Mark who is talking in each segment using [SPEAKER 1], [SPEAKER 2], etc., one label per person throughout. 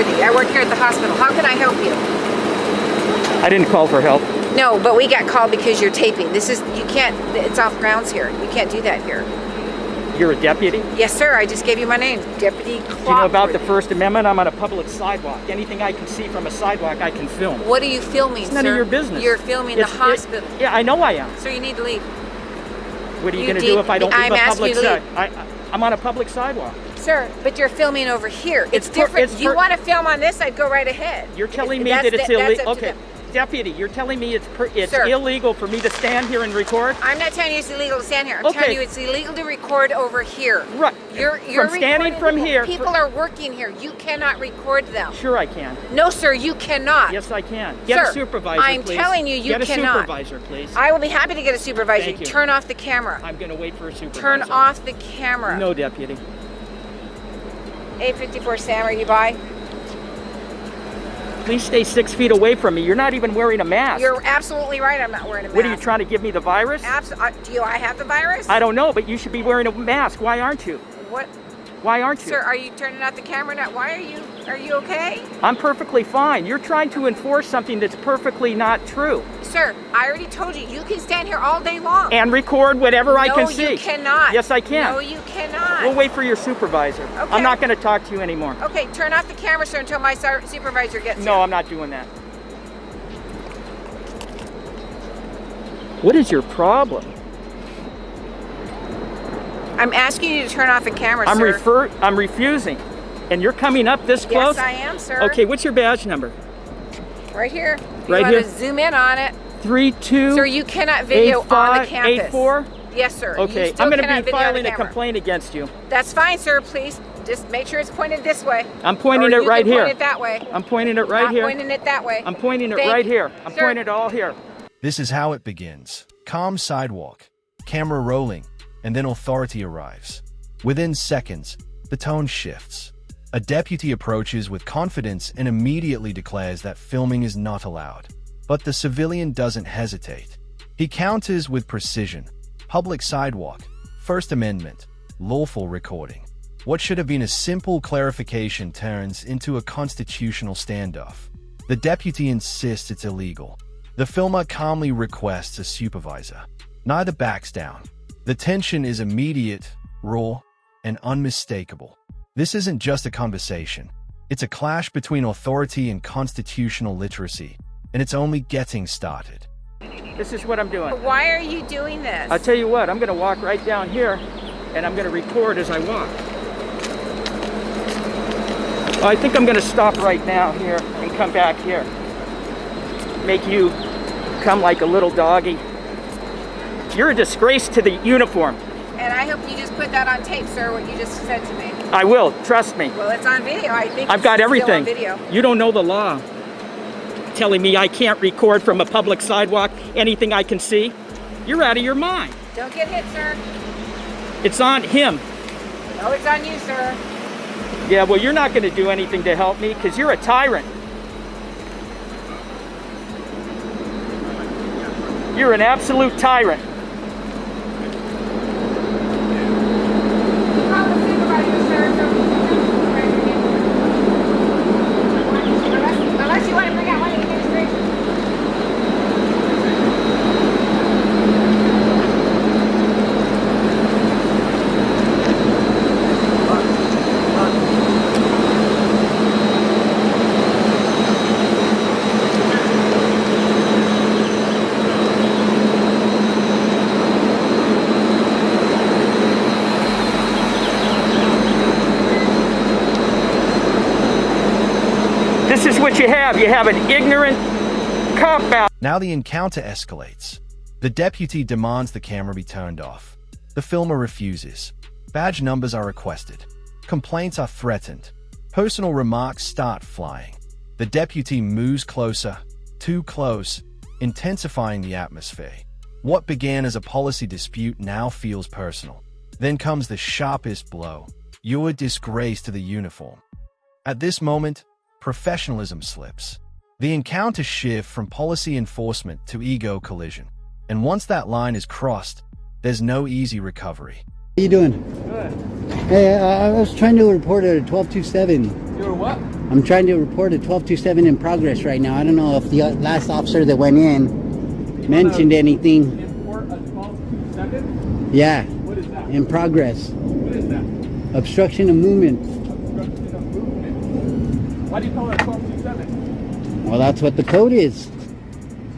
[SPEAKER 1] trustworthy. I work here at the hospital. How can I help you?
[SPEAKER 2] I didn't call for help.
[SPEAKER 1] No, but we got called because you're taping. This is, you can't, it's off grounds here. You can't do that here.
[SPEAKER 2] You're a deputy?
[SPEAKER 1] Yes, sir. I just gave you my name. Deputy Clockwork.
[SPEAKER 2] Do you know about the First Amendment? I'm on a public sidewalk. Anything I can see from a sidewalk, I can film.
[SPEAKER 1] What are you filming,
[SPEAKER 2] It's none of your business.
[SPEAKER 1] You're filming the hospital.
[SPEAKER 2] Yeah, I know I am.
[SPEAKER 1] So you need to leave.
[SPEAKER 2] What are you going to do if I don't leave a public sidewalk? I'm on a public sidewalk.
[SPEAKER 1] Sir, but you're filming over here. It's different. You want to film on this side, go right ahead.
[SPEAKER 2] You're telling me that it's illegal. Okay. Deputy, you're telling me it's illegal for me to stand here and record?
[SPEAKER 1] I'm not telling you it's illegal to stand here. I'm telling you it's illegal to record over here.
[SPEAKER 2] Right.
[SPEAKER 1] You're
[SPEAKER 2] from standing from here.
[SPEAKER 1] People are working here. You cannot record them.
[SPEAKER 2] Sure I can.
[SPEAKER 1] No, sir, you cannot.
[SPEAKER 2] Yes, I can. Get a supervisor,
[SPEAKER 1] I'm
[SPEAKER 2] please.
[SPEAKER 1] telling you, you
[SPEAKER 2] cannot.
[SPEAKER 1] Get a
[SPEAKER 2] supervisor, please.
[SPEAKER 1] I will be happy to get a supervisor.
[SPEAKER 2] Thank you.
[SPEAKER 1] Turn off the camera.
[SPEAKER 2] I'm going to wait for a supervisor.
[SPEAKER 1] Turn off the camera.
[SPEAKER 2] No, deputy.
[SPEAKER 1] 854 Sam, are you by?
[SPEAKER 2] Please stay 6 feet away from me. You're not even wearing a mask.
[SPEAKER 1] You're absolutely right. I'm not wearing a mask.
[SPEAKER 2] What are you trying to give me, the virus?
[SPEAKER 1] Do I have the virus?
[SPEAKER 2] I don't know, but you should be wearing a mask. Why aren't you?
[SPEAKER 1] What?
[SPEAKER 2] Why aren't you?
[SPEAKER 1] Sir, are you turning off the camera now? Why are you okay?
[SPEAKER 2] I'm perfectly fine. You're trying to enforce something that's perfectly not true.
[SPEAKER 1] Sir, I already told you, you can stand here all day long.
[SPEAKER 2] And record whatever I can see.
[SPEAKER 1] No, you cannot.
[SPEAKER 2] Yes, I can.
[SPEAKER 1] No, you cannot.
[SPEAKER 2] We'll wait for your supervisor.
[SPEAKER 1] Okay.
[SPEAKER 2] I'm not going to talk to you anymore.
[SPEAKER 1] Okay, turn off the camera, sir, until my supervisor gets here.
[SPEAKER 2] No, I'm not doing that. What is your problem?
[SPEAKER 1] I'm asking you to turn off the camera, sir.
[SPEAKER 2] I'm refusing. And you're coming up this close?
[SPEAKER 1] Yes, I am, sir.
[SPEAKER 2] Okay, what's your badge number?
[SPEAKER 1] Right here.
[SPEAKER 2] Right
[SPEAKER 1] you
[SPEAKER 2] here?
[SPEAKER 1] want to zoom in on it.
[SPEAKER 2] 32.
[SPEAKER 1] Sir, you cannot video on the campus.
[SPEAKER 2] 84?
[SPEAKER 1] Yes, sir.
[SPEAKER 2] Okay, I'm going to be filing a complaint against you.
[SPEAKER 1] That's fine, sir. Please just make sure it's pointed this way.
[SPEAKER 2] I'm pointing it right here.
[SPEAKER 1] Point it that way.
[SPEAKER 2] I'm pointing it right here.
[SPEAKER 1] I'm pointing it that way.
[SPEAKER 2] I'm pointing it right here. I'm pointing it all here.
[SPEAKER 3] This is how it begins. Calm sidewalk, camera rolling, and then authority arrives. Within seconds, the tone shifts. A deputy approaches with confidence and immediately declares that filming is not allowed. But the civilian doesn't hesitate. He counters with precision. Public sidewalk, First Amendment, lawful recording. What should have been a simple clarification turns into a constitutional standoff. The deputy insists it's illegal. The filmer calmly requests a supervisor. Neither backs down. The tension is immediate, raw, and unmistakable. This isn't just a conversation. It's a clash between authority and constitutional literacy, and it's only getting started.
[SPEAKER 2] This is what I'm doing.
[SPEAKER 1] Why are you doing this?
[SPEAKER 2] I'll tell you what, I'm going to walk right down here, and I'm going to record as I walk. I think I'm going to stop right now here and come back here. Make you come like a little doggy. You're a disgrace to the uniform.
[SPEAKER 1] And I hope you just put that on tape, sir, what you just said to me.
[SPEAKER 2] I will, trust me.
[SPEAKER 1] Well, it's on video. I think
[SPEAKER 2] I've got everything.
[SPEAKER 1] Still on video.
[SPEAKER 2] You don't know the law. Telling me I can't record from a public sidewalk anything I can see? You're out of your mind.
[SPEAKER 1] Don't get hit, sir.
[SPEAKER 2] It's on him.
[SPEAKER 1] No, it's on you, sir.
[SPEAKER 2] Yeah, well, you're not going to do anything to help me because you're a tyrant. You're an absolute tyrant.
[SPEAKER 1] Unless you want to bring out one of the administration.
[SPEAKER 2] This is what you have. You have an ignorant cop-out.
[SPEAKER 3] Now the encounter escalates. The deputy demands the camera be turned off. The filmer refuses. Badge numbers are requested. Complaints are threatened. Personal remarks start flying. The deputy moves closer, too close, intensifying the atmosphere. What began as a policy dispute now feels personal. Then comes the sharpest blow. You're a disgrace to the uniform. At this moment, professionalism slips. The encounter shifts from policy enforcement to ego collision. And once that line is crossed, there's no easy recovery.
[SPEAKER 4] How you doing?
[SPEAKER 2] Good.
[SPEAKER 4] Hey, I was trying to report a 1227.
[SPEAKER 2] You're what?
[SPEAKER 4] I'm trying to report a 1227 in progress right now. I don't know if the last officer that went in mentioned anything.
[SPEAKER 2] Import a 1227?
[SPEAKER 4] Yeah,
[SPEAKER 2] What is that?
[SPEAKER 4] in progress.
[SPEAKER 2] What is that?
[SPEAKER 4] Obstruction of movement.
[SPEAKER 2] Obstruction of movement. Why do you call it a 1227?
[SPEAKER 4] Well, that's what the code is.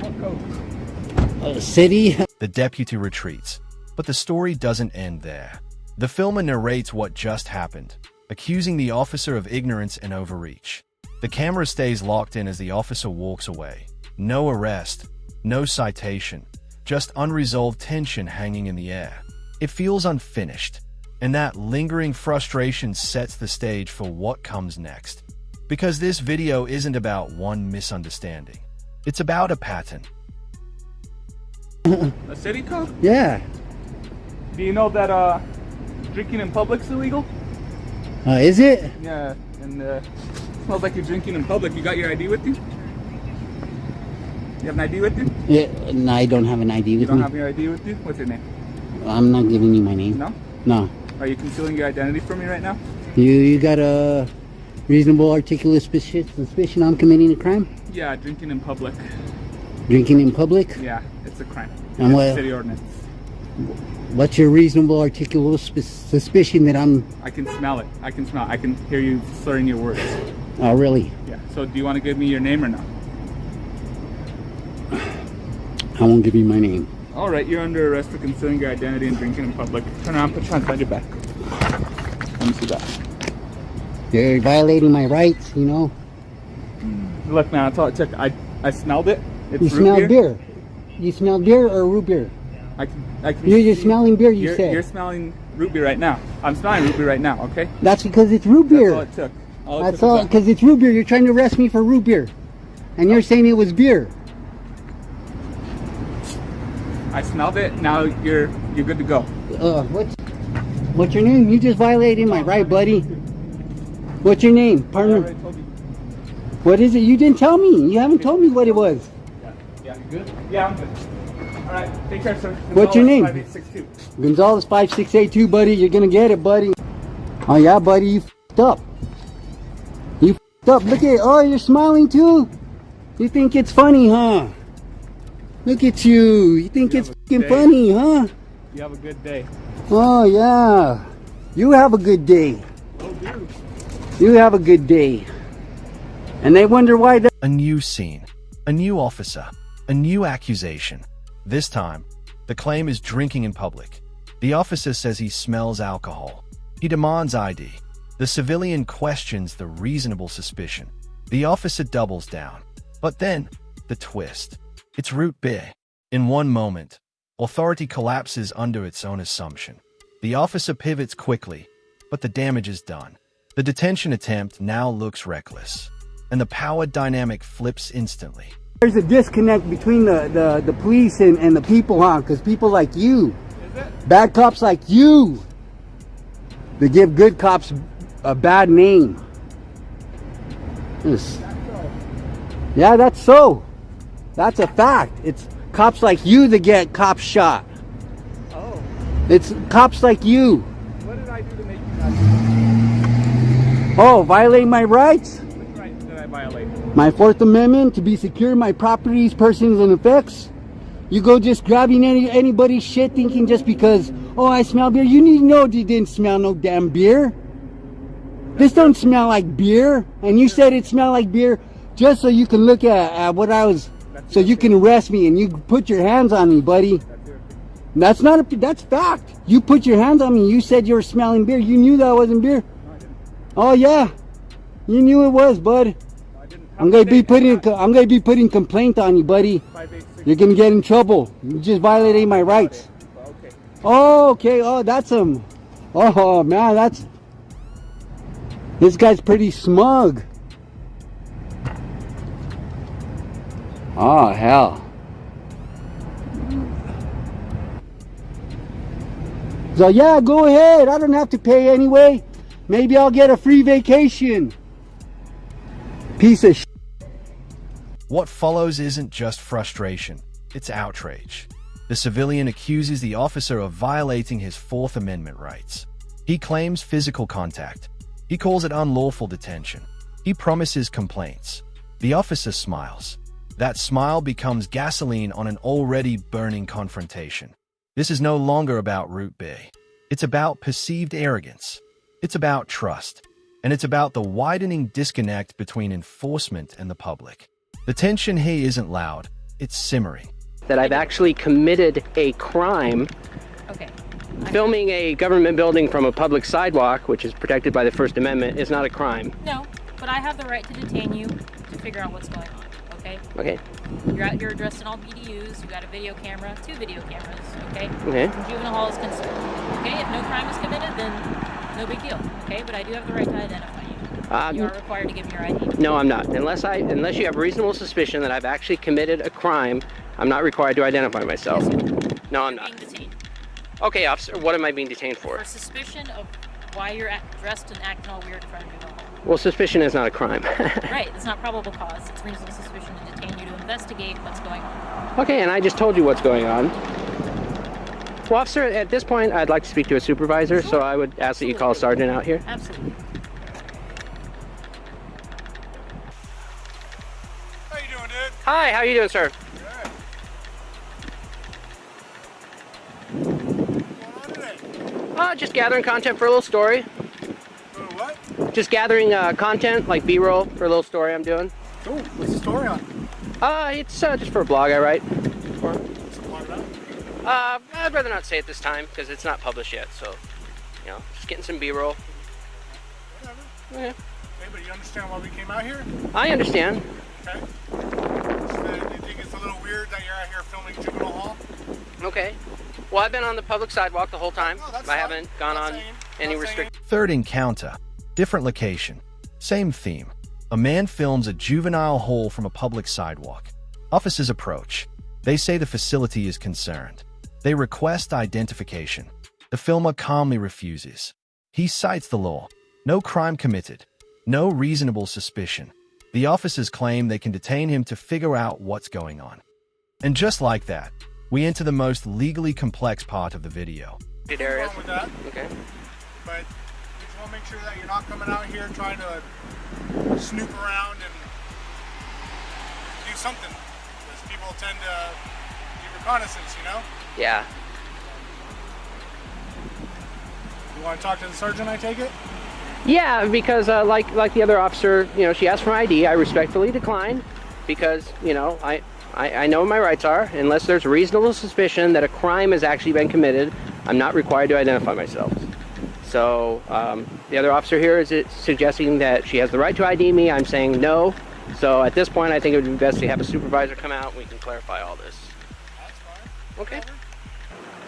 [SPEAKER 2] What code?
[SPEAKER 4] City.
[SPEAKER 3] The deputy retreats, but the story doesn't end there. The filmer narrates what just happened, accusing the officer of ignorance and overreach. The camera stays locked in as the officer walks away. No arrest, no citation, just unresolved tension hanging in the air. It feels unfinished, and that lingering frustration sets the stage for what comes next. Because this video isn't about one misunderstanding. It's about a pattern.
[SPEAKER 2] A city code?
[SPEAKER 4] Yeah.
[SPEAKER 2] Do you know that drinking in public's illegal?
[SPEAKER 4] Is it?
[SPEAKER 2] Yeah, and smells like you're drinking in public. You got your ID with you? You have an ID with you?
[SPEAKER 4] Yeah. No, I don't have an ID
[SPEAKER 2] You
[SPEAKER 4] with
[SPEAKER 2] don't
[SPEAKER 4] me.
[SPEAKER 2] have your ID with you? What's your name?
[SPEAKER 4] I'm not giving you my name.
[SPEAKER 2] No?
[SPEAKER 4] No.
[SPEAKER 2] Are you concealing your identity from me right now?
[SPEAKER 4] You got a reasonable articulate suspicion I'm committing a crime?
[SPEAKER 2] Yeah, drinking in public.
[SPEAKER 4] Drinking in public?
[SPEAKER 2] Yeah, it's a crime.
[SPEAKER 4] And
[SPEAKER 2] It's
[SPEAKER 4] what-
[SPEAKER 2] city ordinance.
[SPEAKER 4] What's your reasonable articulate suspicion that I'm...
[SPEAKER 2] I can smell it. I can smell it. I can hear you slurring your words.
[SPEAKER 4] Oh, really?
[SPEAKER 2] Yeah. So do you want to give me your name or not?
[SPEAKER 4] I won't give you my name.
[SPEAKER 2] All right, you're under arrest for concealing your identity and drinking in public. Turn around, put your hands behind your back. Let me see that.
[SPEAKER 4] You're violating my rights, you know?
[SPEAKER 2] Look, man, that's all it took. I smelled it. It's
[SPEAKER 4] You
[SPEAKER 2] root
[SPEAKER 4] smell beer. You smell beer or root beer?
[SPEAKER 2] I can
[SPEAKER 4] You're
[SPEAKER 2] see-
[SPEAKER 4] smelling beer, you
[SPEAKER 2] you're,
[SPEAKER 4] said.
[SPEAKER 2] You're smelling root beer right now. I'm smelling root beer right now, okay?
[SPEAKER 4] That's because it's root
[SPEAKER 2] That's
[SPEAKER 4] beer.
[SPEAKER 2] all it took. All it
[SPEAKER 4] That's
[SPEAKER 2] took was
[SPEAKER 4] all,
[SPEAKER 2] that.
[SPEAKER 4] because it's root beer. You're trying to arrest me for root beer. And you're saying it was beer.
[SPEAKER 2] I smelled it. Now you're good to go.
[SPEAKER 4] What's your name? You just violated my right, buddy. What's your name,
[SPEAKER 2] I
[SPEAKER 4] partner?
[SPEAKER 2] already told you.
[SPEAKER 4] What is it? You didn't tell me. You haven't told me what it was.
[SPEAKER 2] Yeah, you good? Yeah, I'm good. All right, take care, sir.
[SPEAKER 4] What's your name?
[SPEAKER 2] 5862.
[SPEAKER 4] Gonzalez 5682, buddy. You're gonna get it, buddy. Oh yeah, buddy. You f***ed up. You f***ed up. Look at. Oh, you're smiling too. You think it's funny, huh? Look at you. You think
[SPEAKER 2] You
[SPEAKER 4] it's
[SPEAKER 2] have a
[SPEAKER 4] fucking
[SPEAKER 2] day.
[SPEAKER 4] funny, huh?
[SPEAKER 2] You have a good day.
[SPEAKER 4] Oh yeah. You have a good day.
[SPEAKER 2] Oh, dude.
[SPEAKER 4] You have a good day. And they wonder why that.
[SPEAKER 3] A new scene, a new officer, a new accusation. This time, the claim is drinking in public. The officer says he smells alcohol. He demands ID. The civilian questions the reasonable suspicion. The officer doubles down. But then, the twist. It's root beer. In one moment, authority collapses under its own assumption. The officer pivots quickly, but the damage is done. The detention attempt now looks reckless, and the power dynamic flips instantly.
[SPEAKER 4] There's a disconnect between the police and the people, huh? Because people like you, bad cops like you, they give good cops a bad name. Yes. Yeah, that's so. That's a fact. It's cops like you that get cops shot.
[SPEAKER 2] Oh,
[SPEAKER 4] It's cops like you.
[SPEAKER 2] what did I do to make you not?
[SPEAKER 4] Oh, violate my rights?
[SPEAKER 2] Which right did I violate?
[SPEAKER 4] My Fourth Amendment to be secure, my properties, persons, and effects. You go just grabbing anybody's shit thinking just because, oh, I smell beer. You need to know you didn't smell no damn beer. This don't smell like beer. And you said it smelled like beer just so you can look at what I was, so you can arrest me and you put your hands on me, buddy. That's not a, that's fact. You put your hands on me. You said you were smelling beer. You knew that wasn't beer.
[SPEAKER 2] No, I didn't.
[SPEAKER 4] Oh yeah, you knew it was, bud.
[SPEAKER 2] No, I didn't.
[SPEAKER 4] I'm gonna be putting complaint on you, buddy.
[SPEAKER 2] 586.
[SPEAKER 4] You're gonna get in trouble. You just violating my rights.
[SPEAKER 2] Okay.
[SPEAKER 4] Oh, okay. Oh, that's him. Oh man, that's. This guy's pretty smug. Oh hell. So yeah, go ahead. I don't have to pay anyway. Maybe I'll get a free vacation. Piece of shit.
[SPEAKER 3] What follows isn't just frustration, it's outrage. The civilian accuses the officer of violating his Fourth Amendment rights. He claims physical contact. He calls it unlawful detention. He promises complaints. The officer smiles. That smile becomes gasoline on an already burning confrontation. This is no longer about Route B. It's about perceived arrogance. It's about trust. And it's about the widening disconnect between enforcement and the public. The tension here isn't loud, it's simmering.
[SPEAKER 5] That I've actually committed a crime.
[SPEAKER 6] Okay.
[SPEAKER 5] Filming a government building from a public sidewalk, which is protected by the First Amendment, is not a crime.
[SPEAKER 6] No, but I have the right to detain you to figure out what's going on, okay?
[SPEAKER 5] Okay.
[SPEAKER 6] You're addressed in all BDUs, you got a video camera, 2 video cameras, okay?
[SPEAKER 5] Okay.
[SPEAKER 6] Juvenile hall is concerned, okay? If no crime is committed, then no big deal, okay? But I do have the right to identify you. You are required to give me your ID.
[SPEAKER 5] No, I'm not. Unless you have reasonable suspicion that I've actually committed a crime, I'm not required to identify myself.
[SPEAKER 6] Yes,
[SPEAKER 5] No, I'm
[SPEAKER 6] you're
[SPEAKER 5] not.
[SPEAKER 6] being detained.
[SPEAKER 5] Okay, officer, what am I being detained for?
[SPEAKER 6] For suspicion of why you're dressed and acting all weird in front of juvenile hall.
[SPEAKER 5] Well, suspicion is not a crime.
[SPEAKER 6] Right, it's not probable cause. It's reasonable suspicion to detain you to investigate what's going on.
[SPEAKER 5] Okay, and I just told you what's going on. Well, officer, at this point, I'd like to speak to a supervisor, so I would ask that you call a sergeant out here.
[SPEAKER 6] Absolutely.
[SPEAKER 7] How you doing, dude?
[SPEAKER 5] Hi, how you doing, sir?
[SPEAKER 7] Good. What's going on today?
[SPEAKER 5] Just gathering content for a little story.
[SPEAKER 7] What?
[SPEAKER 5] Just gathering content, like B-roll, for a little story I'm doing.
[SPEAKER 7] Cool. What's the story on?
[SPEAKER 5] It's just for a blog I write.
[SPEAKER 7] What's the blog about?
[SPEAKER 5] I'd rather not say it this time, because it's not published yet, so, just getting some B-roll.
[SPEAKER 7] Whatever.
[SPEAKER 5] Yeah.
[SPEAKER 7] Okay, but you understand why we came out here?
[SPEAKER 5] I understand.
[SPEAKER 7] Okay. Do you think it's a little weird that you're out here filming juvenile hall?
[SPEAKER 5] Okay. Well, I've been on the public sidewalk the whole time.
[SPEAKER 7] No, that's
[SPEAKER 5] I
[SPEAKER 7] fine.
[SPEAKER 5] haven't gone
[SPEAKER 7] Not
[SPEAKER 5] on
[SPEAKER 7] saying-
[SPEAKER 5] any
[SPEAKER 7] not
[SPEAKER 5] restrictions.
[SPEAKER 3] Third encounter, different location, same theme. A man films a juvenile hall from a public sidewalk. Officers approach. They say the facility is concerned. They request identification. The filmer calmly refuses. He cites the law. No crime committed. No reasonable suspicion. The officers claim they can detain him to figure out what's going on. And just like that, we enter the most legally complex part of the video.
[SPEAKER 5] Areas.
[SPEAKER 7] Nothing wrong with that,
[SPEAKER 5] Okay.
[SPEAKER 7] but we just want to make sure that you're not coming out here trying to snoop around and do something. Because people tend to do reconnaissance, you know?
[SPEAKER 5] Yeah.
[SPEAKER 7] You want to talk to the sergeant, I take it?
[SPEAKER 5] Yeah, because like the other officer, she asked for my ID. I respectfully declined because, I know what my rights are. Unless there's reasonable suspicion that a crime has actually been committed, I'm not required to identify myself. So the other officer here is suggesting that she has the right to ID me. I'm saying no. So at this point, I think it would be best to have a supervisor come out and we can clarify all this.
[SPEAKER 7] That's fine.
[SPEAKER 5] Okay.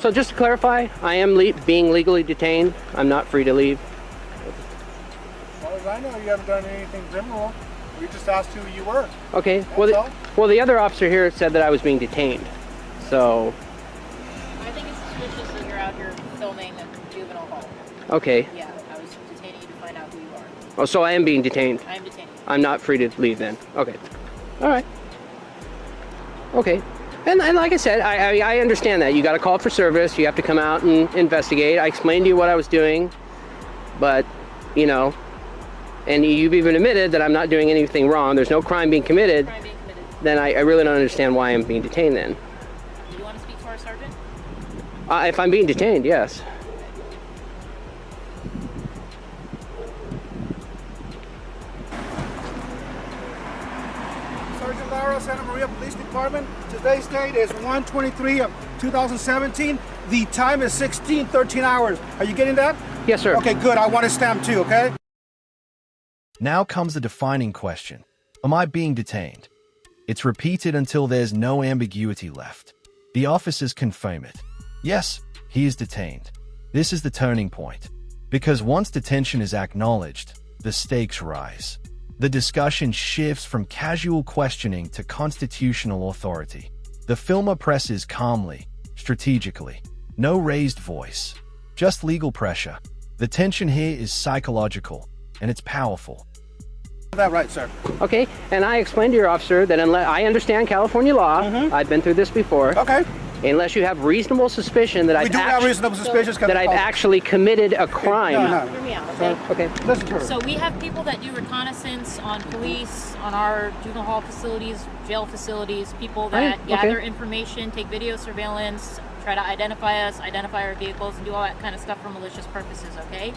[SPEAKER 5] So just to clarify, I am being legally detained. I'm not free to leave.
[SPEAKER 7] As far as I know, you haven't done anything criminal. We just asked who you were.
[SPEAKER 5] Okay.
[SPEAKER 7] That's all.
[SPEAKER 5] The other officer here said that I was being detained. So,
[SPEAKER 6] I think it's suspicious that you're out here filming a juvenile hall.
[SPEAKER 5] okay.
[SPEAKER 6] Yeah, I was detaining you to find out who you are.
[SPEAKER 5] Oh, so I am being detained.
[SPEAKER 6] I am detaining you.
[SPEAKER 5] I'm not free to leave then. Okay. All right. Okay. And like I said, I understand that. You got to call for service. You have to come out and investigate. I explained to you what I was doing, but, and you've even admitted that I'm not doing anything wrong. There's no crime being committed.
[SPEAKER 6] Crime being committed.
[SPEAKER 5] Then I really don't understand why I'm being detained then.
[SPEAKER 6] Do you want to speak to our sergeant?
[SPEAKER 5] If I'm being detained, yes.
[SPEAKER 7] Sergeant Lara, Santa Maria Police Department. Today's date is 1/23 of 2017. The time is 16:13 hours. Are you getting that?
[SPEAKER 5] Yes, sir.
[SPEAKER 7] Okay, good. I want a stamp too, okay?
[SPEAKER 3] Now comes the defining question. Am I being detained? It's repeated until there's no ambiguity left. The officers confirm it. Yes, he is detained. This is the turning point. Because once detention is acknowledged, the stakes rise. The discussion shifts from casual questioning to constitutional authority. The filmer presses calmly, strategically. No raised voice. Just legal pressure. The tension here is psychological, and it's powerful.
[SPEAKER 7] That right, sir.
[SPEAKER 5] Okay, and I explained to your officer that unless I understand California law, I've been through this before.
[SPEAKER 7] Okay.
[SPEAKER 5] unless you have reasonable suspicion that
[SPEAKER 7] We do have reasonable suspicions.
[SPEAKER 5] that I've actually committed a crime.
[SPEAKER 6] Hear me out, okay?
[SPEAKER 5] Okay.
[SPEAKER 7] Listen to her.
[SPEAKER 6] So we have people that do reconnaissance on police, on our juvenile hall facilities, jail facilities, people that
[SPEAKER 5] Right,
[SPEAKER 6] gather
[SPEAKER 5] okay.
[SPEAKER 6] information, take video surveillance, try to identify us, identify our vehicles, and do all that kind of stuff for malicious purposes, okay?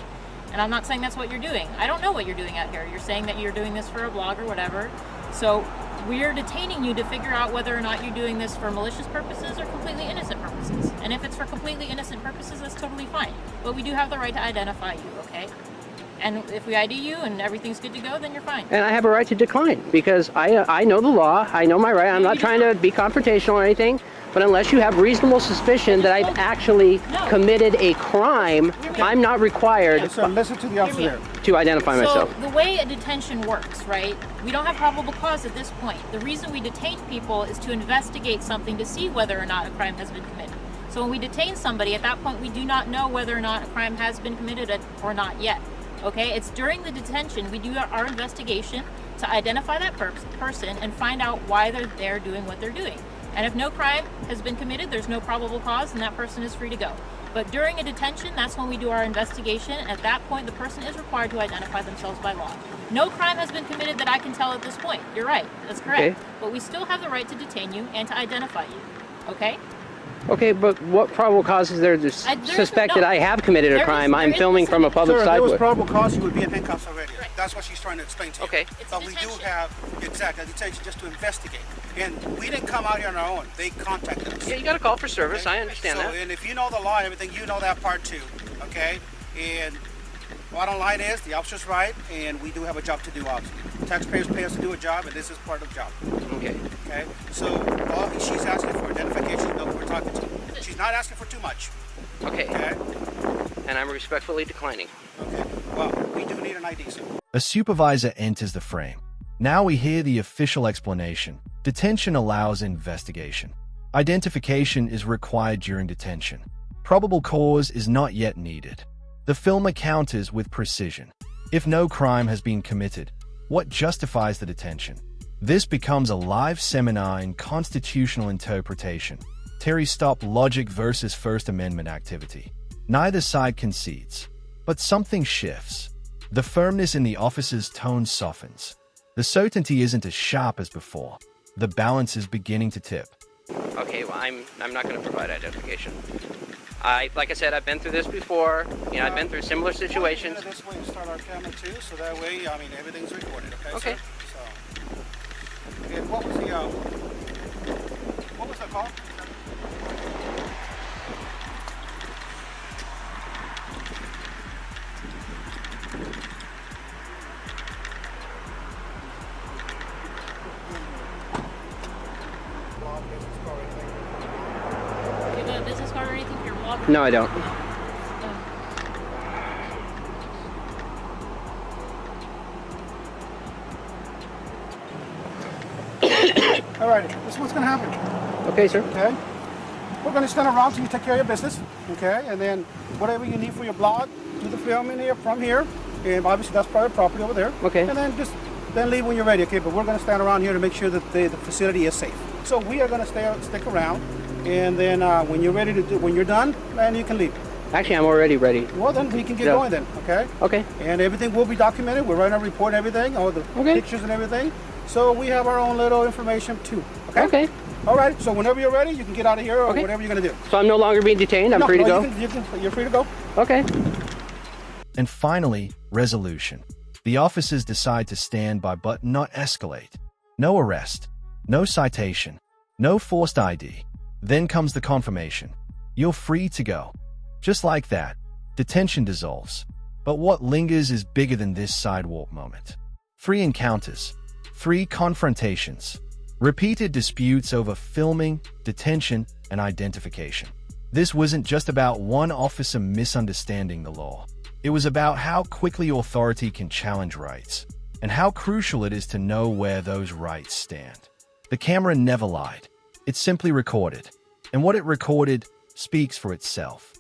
[SPEAKER 6] And I'm not saying that's what you're doing. I don't know what you're doing out here. You're saying that you're doing this for a blog or whatever. So we're detaining you to figure out whether or not you're doing this for malicious purposes or completely innocent purposes. And if it's for completely innocent purposes, that's totally fine. But we do have the right to identify you, okay? And if we ID you and everything's good to go, then you're fine.
[SPEAKER 5] And I have a right to decline because I know the law. I know my right. I'm not trying to be confrontational or anything. But unless you have reasonable suspicion that I've actually committed a crime, I'm not required
[SPEAKER 7] Listen to the officer there.
[SPEAKER 5] to identify myself.
[SPEAKER 6] So the way a detention works, right? We don't have probable cause at this point. The reason we detain people is to investigate something to see whether or not a crime has been committed. So when we detain somebody, at that point we do not know whether or not a crime has been committed or not yet. Okay? It's during the detention we do our investigation to identify that person and find out why they're there doing what they're doing. And if no crime has been committed, there's no probable cause, and that person is free to go. But during a detention, that's when we do our investigation. At that point, the person is required to identify themselves by law. No crime has been committed that I can tell at this point. You're right. That's correct.
[SPEAKER 5] Okay.
[SPEAKER 6] But we still have the right to detain you and to identify you. Okay?
[SPEAKER 5] Okay, but what probable cause is there to suspect that I have committed a
[SPEAKER 6] There
[SPEAKER 5] crime?
[SPEAKER 6] is-
[SPEAKER 5] I'm
[SPEAKER 6] there is
[SPEAKER 5] filming from a public
[SPEAKER 7] Sir, if there was
[SPEAKER 5] sidewalk.
[SPEAKER 7] probable cause, you would be in handcuffs already.
[SPEAKER 6] Right.
[SPEAKER 7] That's what she's trying to explain to you.
[SPEAKER 5] Okay.
[SPEAKER 6] It's
[SPEAKER 7] But we do
[SPEAKER 6] detention.
[SPEAKER 7] have, exactly, a detention just to investigate. And we didn't come out here on our own. They contacted us.
[SPEAKER 5] Yeah, you got to call for service.
[SPEAKER 7] Okay?
[SPEAKER 5] I understand
[SPEAKER 7] so,
[SPEAKER 5] that.
[SPEAKER 7] And if you know the law and everything, you know that part too, okay? And bottom line is, the officer's right, and we do have a job to do, obviously. Taxpayers pay us to do a job, and this is part of the job,
[SPEAKER 5] Okay.
[SPEAKER 7] okay? So all she's asking for identification, know who we're talking to. She's not asking for too much,
[SPEAKER 5] Okay.
[SPEAKER 7] okay?
[SPEAKER 5] And I'm respectfully declining.
[SPEAKER 7] Okay, well, we do need an ID, sir.
[SPEAKER 3] A supervisor enters the frame. Now we hear the official explanation. Detention allows investigation. Identification is required during detention. Probable cause is not yet needed. The filmer counters with precision. If no crime has been committed, what justifies the detention? This becomes a live seminar in constitutional interpretation. Terry stop logic versus First Amendment activity. Neither side concedes, but something shifts. The firmness in the officer's tone softens. The certainty isn't as sharp as before. The balance is beginning to tip.
[SPEAKER 5] Okay, well, I'm not going to provide identification. Like I said, I've been through this before. You know, I've been through similar situations.
[SPEAKER 7] This way and start our camera too, so that way, I mean, everything's recorded, okay?
[SPEAKER 5] Okay.
[SPEAKER 7] Sir? So, and what was the call?
[SPEAKER 6] Do you have a business card or anything for your blog?
[SPEAKER 5] No, I don't.
[SPEAKER 7] All right, this is what's gonna happen,
[SPEAKER 5] Okay, sir.
[SPEAKER 7] okay? We're gonna stand around till you take care of your business, okay? And then whatever you need for your blog, do the filming here from here, and obviously that's private property over there.
[SPEAKER 5] Okay.
[SPEAKER 7] And then then leave when you're ready, okay? But we're gonna stand around here to make sure that the facility is safe. So we are gonna stick around, and then when you're ready to when you're done, then you can leave.
[SPEAKER 5] Actually, I'm already ready.
[SPEAKER 7] Well, then we can get
[SPEAKER 5] Yeah.
[SPEAKER 7] going then, okay?
[SPEAKER 5] Okay.
[SPEAKER 7] And everything will be documented. We're writing a report and everything, all the
[SPEAKER 5] Okay.
[SPEAKER 7] pictures and everything. So we have our own little information too, okay?
[SPEAKER 5] Okay.
[SPEAKER 7] All right, so whenever you're ready, you can get out of here or
[SPEAKER 5] Okay.
[SPEAKER 7] whatever you're gonna do.
[SPEAKER 5] So I'm no longer being detained. I'm free to go.
[SPEAKER 7] You're free to go.
[SPEAKER 5] Okay.
[SPEAKER 3] And finally, resolution. The officers decide to stand by but not escalate. No arrest, no citation, no forced ID. Then comes the confirmation. You're free to go. Just like that, detention dissolves. But what lingers is bigger than this sidewalk moment. 3 encounters, 3 confrontations, repeated disputes over filming, detention, and identification. This wasn't just about one officer misunderstanding the law. It was about how quickly authority can challenge rights, and how crucial it is to know where those rights stand. The camera never lied. It simply recorded, and what it recorded speaks for itself.